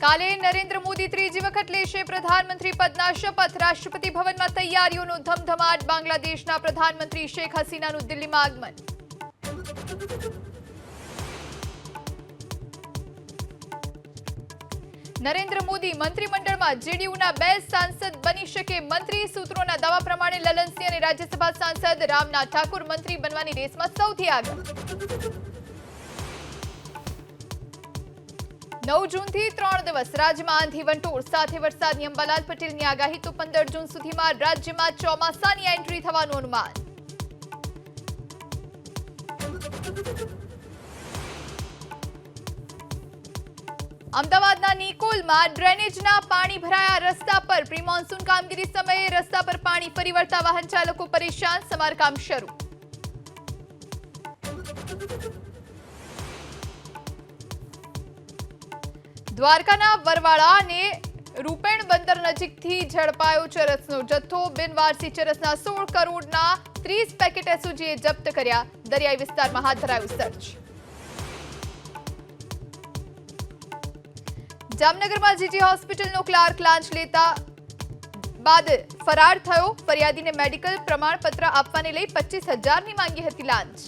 કાલે નરેન્દ્ર મોદી ત્રીજી વખત લેશે પ્રધાનમંત્રી પદના શપથ। રાષ્ટ્રપતિ ભવનમાં તૈયારીઓનો ધમધમાટ। બાંગ્લાદેશના પ્રધાનમંત્રી શેખ હસીનાનું દિલ્હીમાં આગમન। નરેન્દ્ર મોદી મંત્રીમંડળમાં જેડીયુના 2 સાંસદ બની શકે મંત્રી। સૂત્રોના દાવા પ્રમાણે લલનસિંહ અને રાજ્યસભા સાંસદ રામનાથ ઠાકુર મંત્રી બનવાની રેસમાં સૌથી આગળ। 9 જૂનથી 3 દિવસ રાજ્યમાં આંધી વંટોળ સાથે વરસાદની। અંબાલાલ પટેલની આગાહી તો 15 જૂન સુધીમાં રાજ્યમાં ચોમાસાની એન્ટ્રી થવાનું અનુમાન। અમદાવાદના નિકોલમાં ડ્રેનેજના પાણી ભરાયા રસ્તા પર। પ્રી મોન્સૂન કામગીરી સમયે રસ્તા પર પાણી ફરી વળતા વાહન ચાલકો પરેશાન। સમારકામ શરૂ। દ્વારકાના વરવાળા અને રૂપેણ બંદર નજીકથી ઝડપાયો ચરસનો જથ્થો। બિનવારસી ચરસના 16 કરોડના 30 પેકેટ એસઓજીએ જપ્ત કર્યા। દરિયાઈ વિસ્તારમાં હાથ ધરાયું સર્ચ। જામનગરમાં જીજી હોસ્પિટલનો ક્લાર્ક લાંચ લેતા બાદ ફરાર થયો। ફરિયાદીને મેડિકલ પ્રમાણપત્ર આપવાને લઈ 25,000ની માંગી હતી લાંચ।